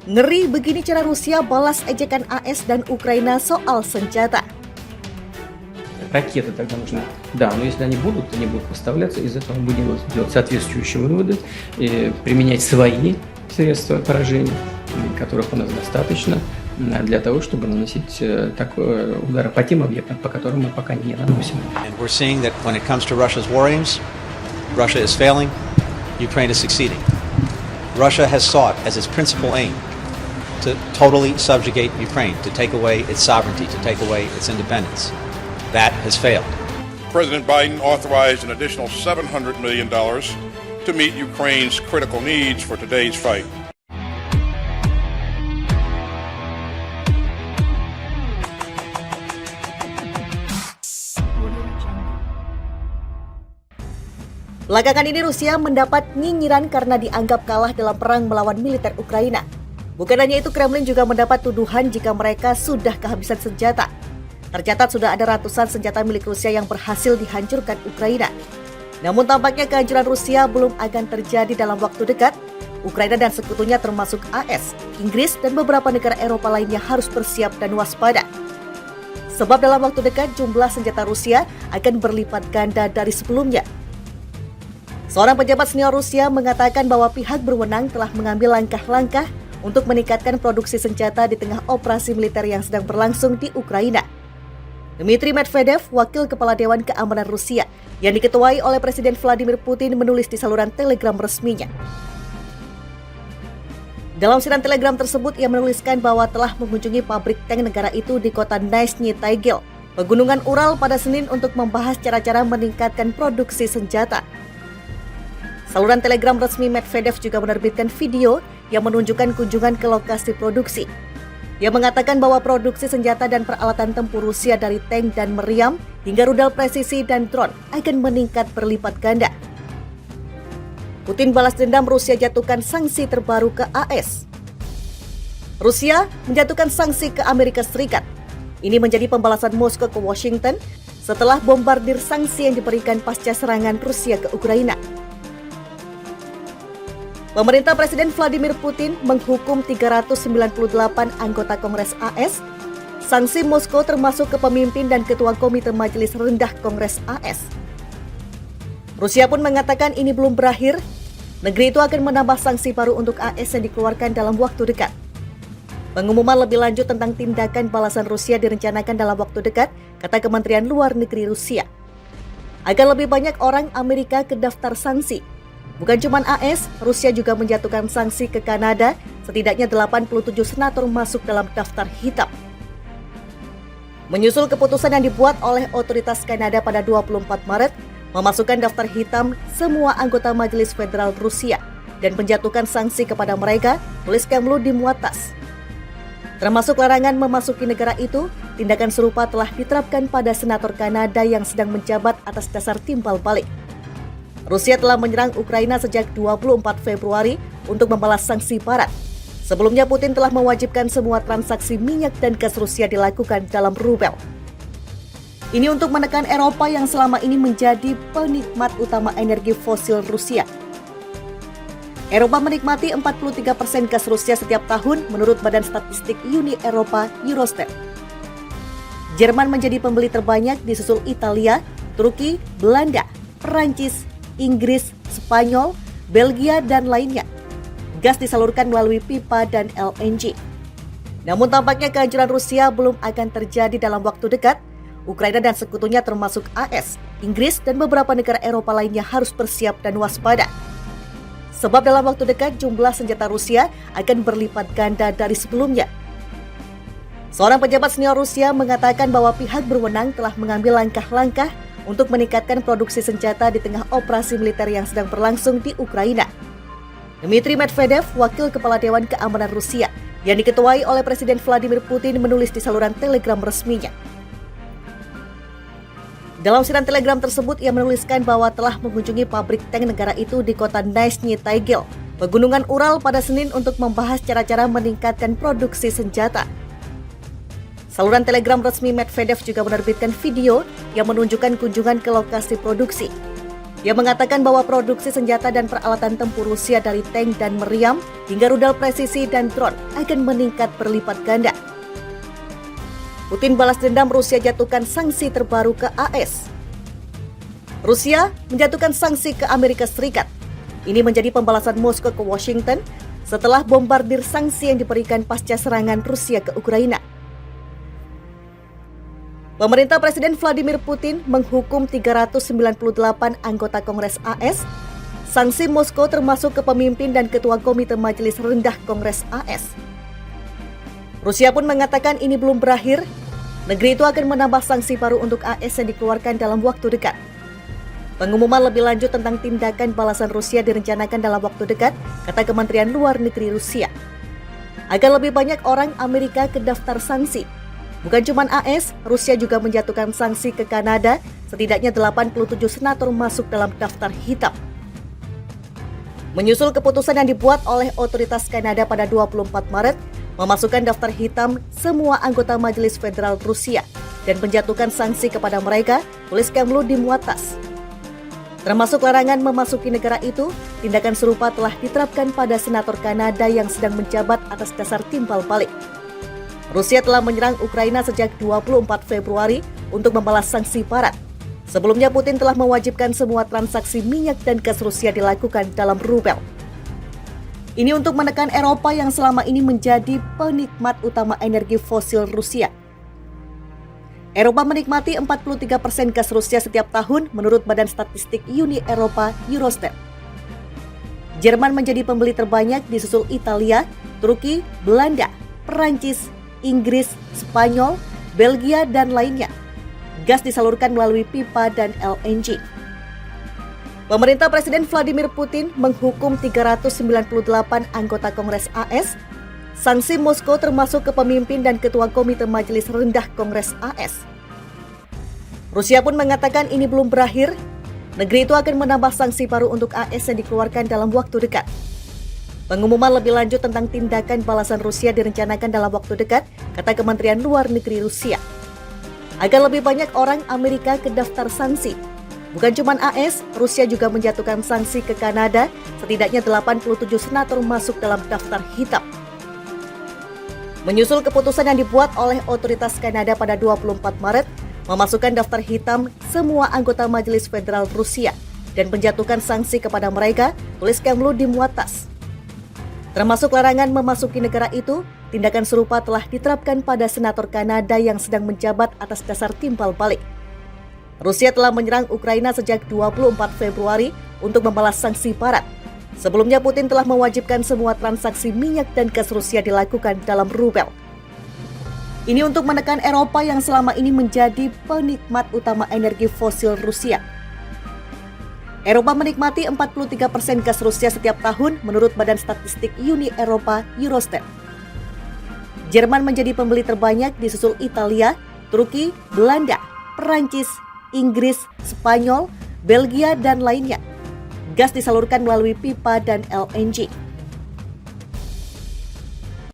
Ngeri begini cara Rusia balas ejekan AS dan Ukraina soal senjata. Ракеты тогда нужны. Да, но если они будут поставляться, из этого будем делать соответствующие выводы, применять свои средства поражения, которых у нас достаточно, для того, чтобы наносить такой удар по тем объектам, по которым мы пока не наносим. And we're seeing that when it comes to Russia's war aims, Russia is failing, Ukraine is succeeding. Russia has sought as its principal aim to totally subjugate Ukraine, to take away its sovereignty, to take away its independence. That has failed. President Biden authorized an additional $700 million to meet Ukraine's critical needs for today's fight. Belakangan ini Rusia mendapat nyinyiran karena dianggap kalah dalam perang melawan militer Ukraina. Bukan hanya itu, Kremlin juga mendapat tuduhan jika mereka sudah kehabisan senjata. Tercatat sudah ada ratusan senjata milik Rusia yang berhasil dihancurkan Ukraina. Namun tampaknya kehancuran Rusia belum akan terjadi dalam waktu dekat. Ukraina dan sekutunya termasuk AS, Inggris, dan beberapa negara Eropa lainnya harus bersiap dan waspada. Sebab dalam waktu dekat jumlah senjata Rusia akan berlipat ganda dari sebelumnya. Seorang pejabat senior Rusia mengatakan bahwa pihak berwenang telah mengambil langkah-langkah untuk meningkatkan produksi senjata di tengah operasi militer yang sedang berlangsung di Ukraina. Dmitry Medvedev, wakil kepala Dewan Keamanan Rusia, yang diketuai oleh Presiden Vladimir Putin menulis di saluran Telegram resminya. Dalam siaran Telegram tersebut, ia menuliskan bahwa telah mengunjungi pabrik tank negara itu di kota Nizhny Tagil, Pegunungan Ural pada Senin untuk membahas cara-cara meningkatkan produksi senjata. Saluran Telegram resmi Medvedev juga menerbitkan video yang menunjukkan kunjungan ke lokasi produksi. Dia mengatakan bahwa produksi senjata dan peralatan tempur Rusia dari tank dan meriam hingga rudal presisi dan drone akan meningkat berlipat ganda. Putin balas dendam, Rusia jatuhkan sanksi terbaru ke AS. Rusia menjatuhkan sanksi ke Amerika Serikat. Ini menjadi pembalasan Moskow ke Washington setelah bombardir sanksi yang diberikan pasca serangan Rusia ke Ukraina. Pemerintah Presiden Vladimir Putin menghukum 398 anggota Kongres AS. Sanksi Moskow termasuk ke pemimpin dan ketua Komite Majelis Rendah Kongres AS. Rusia pun mengatakan ini belum berakhir. Negeri itu akan menambah sanksi baru untuk AS yang dikeluarkan dalam waktu dekat. Pengumuman lebih lanjut tentang tindakan balasan Rusia direncanakan dalam waktu dekat, kata Kementerian Luar Negeri Rusia. Agar lebih banyak orang Amerika ke daftar sanksi. Bukan cuma AS, Rusia juga menjatuhkan sanksi ke Kanada, setidaknya 87 senator masuk dalam daftar hitam. Menyusul keputusan yang dibuat oleh otoritas Kanada pada 24 Maret, memasukkan daftar hitam semua anggota Majelis Federal Rusia dan menjatuhkan sanksi kepada mereka, tulis Kremlin di muatas. Termasuk larangan memasuki negara itu, tindakan serupa telah diterapkan pada senator Kanada yang sedang menjabat atas dasar timbal balik. Rusia telah menyerang Ukraina sejak 24 Februari untuk membalas sanksi barat. Sebelumnya Putin telah mewajibkan semua transaksi minyak dan gas Rusia dilakukan dalam rubel. Ini untuk menekan Eropa yang selama ini menjadi penikmat utama energi fosil Rusia. Eropa menikmati 43% gas Rusia setiap tahun menurut Badan Statistik Uni Eropa Eurostat. Jerman menjadi pembeli terbanyak disusul Italia, Turki, Belanda, Perancis, Inggris, Spanyol, Belgia, dan lainnya. Gas disalurkan melalui pipa dan LNG. Namun tampaknya kehancuran Rusia belum akan terjadi dalam waktu dekat. Ukraina dan sekutunya termasuk AS, Inggris, dan beberapa negara Eropa lainnya harus bersiap dan waspada. Sebab dalam waktu dekat jumlah senjata Rusia akan berlipat ganda dari sebelumnya. Seorang pejabat senior Rusia mengatakan bahwa pihak berwenang telah mengambil langkah-langkah untuk meningkatkan produksi senjata di tengah operasi militer yang sedang berlangsung di Ukraina. Dmitry Medvedev, wakil kepala Dewan Keamanan Rusia, yang diketuai oleh Presiden Vladimir Putin menulis di saluran Telegram resminya. Dalam siaran Telegram tersebut, ia menuliskan bahwa telah mengunjungi pabrik tank negara itu di kota Nizhny Tagil, Pegunungan Ural pada Senin untuk membahas cara-cara meningkatkan produksi senjata. Saluran Telegram resmi Medvedev juga menerbitkan video yang menunjukkan kunjungan ke lokasi produksi. Ia mengatakan bahwa produksi senjata dan peralatan tempur Rusia dari tank dan meriam hingga rudal presisi dan drone akan meningkat berlipat ganda. Putin balas dendam, Rusia jatuhkan sanksi terbaru ke AS. Rusia menjatuhkan sanksi ke Amerika Serikat. Ini menjadi pembalasan Moskow ke Washington setelah bombardir sanksi yang diberikan pasca serangan Rusia ke Ukraina. Pemerintah Presiden Vladimir Putin menghukum 398 anggota Kongres AS. Sanksi Moskow termasuk ke pemimpin dan ketua Komite Majelis Rendah Kongres AS. Rusia pun mengatakan ini belum berakhir. Negeri itu akan menambah sanksi baru untuk AS yang dikeluarkan dalam waktu dekat. Pengumuman lebih lanjut tentang tindakan balasan Rusia direncanakan dalam waktu dekat, kata Kementerian Luar Negeri Rusia. Agar lebih banyak orang Amerika ke daftar sanksi. Bukan cuma AS, Rusia juga menjatuhkan sanksi ke Kanada, setidaknya 87 senator masuk dalam daftar hitam. Menyusul keputusan yang dibuat oleh otoritas Kanada pada 24 Maret, memasukkan daftar hitam semua anggota Majelis Federal Rusia dan menjatuhkan sanksi kepada mereka, tulis Kremlin di muatas. Termasuk larangan memasuki negara itu, tindakan serupa telah diterapkan pada senator Kanada yang sedang menjabat atas dasar timbal balik. Rusia telah menyerang Ukraina sejak 24 Februari untuk membalas sanksi barat. Sebelumnya Putin telah mewajibkan semua transaksi minyak dan gas Rusia dilakukan dalam rubel. Ini untuk menekan Eropa yang selama ini menjadi penikmat utama energi fosil Rusia. Eropa menikmati 43% gas Rusia setiap tahun menurut Badan Statistik Uni Eropa Eurostat. Jerman menjadi pembeli terbanyak disusul Italia, Turki, Belanda, Perancis, Inggris, Spanyol, Belgia, dan lainnya. Gas disalurkan melalui pipa dan LNG. Pemerintah Presiden Vladimir Putin menghukum 398 anggota Kongres AS. Sanksi Moskow termasuk ke pemimpin dan ketua Komite Majelis Rendah Kongres AS. Rusia pun mengatakan ini belum berakhir. Negeri itu akan menambah sanksi baru untuk AS yang dikeluarkan dalam waktu dekat. Pengumuman lebih lanjut tentang tindakan balasan Rusia direncanakan dalam waktu dekat, kata Kementerian Luar Negeri Rusia. Agar lebih banyak orang Amerika ke daftar sanksi. Bukan cuma AS, Rusia juga menjatuhkan sanksi ke Kanada, setidaknya 87 senator masuk dalam daftar hitam. Menyusul keputusan yang dibuat oleh otoritas Kanada pada 24 Maret, memasukkan daftar hitam semua anggota Majelis Federal Rusia dan menjatuhkan sanksi kepada mereka, tulis Kremlin di muatas. Termasuk larangan memasuki negara itu, tindakan serupa telah diterapkan pada senator Kanada yang sedang menjabat atas dasar timbal balik. Rusia telah menyerang Ukraina sejak 24 Februari untuk membalas sanksi barat. Sebelumnya Putin telah mewajibkan semua transaksi minyak dan gas Rusia dilakukan dalam rubel. Ini untuk menekan Eropa yang selama ini menjadi penikmat utama energi fosil Rusia. Eropa menikmati 43% gas Rusia setiap tahun menurut Badan Statistik Uni Eropa Eurostat. Jerman menjadi pembeli terbanyak disusul Italia, Turki, Belanda, Perancis, Inggris, Spanyol, Belgia, dan lainnya. Gas disalurkan melalui pipa dan LNG.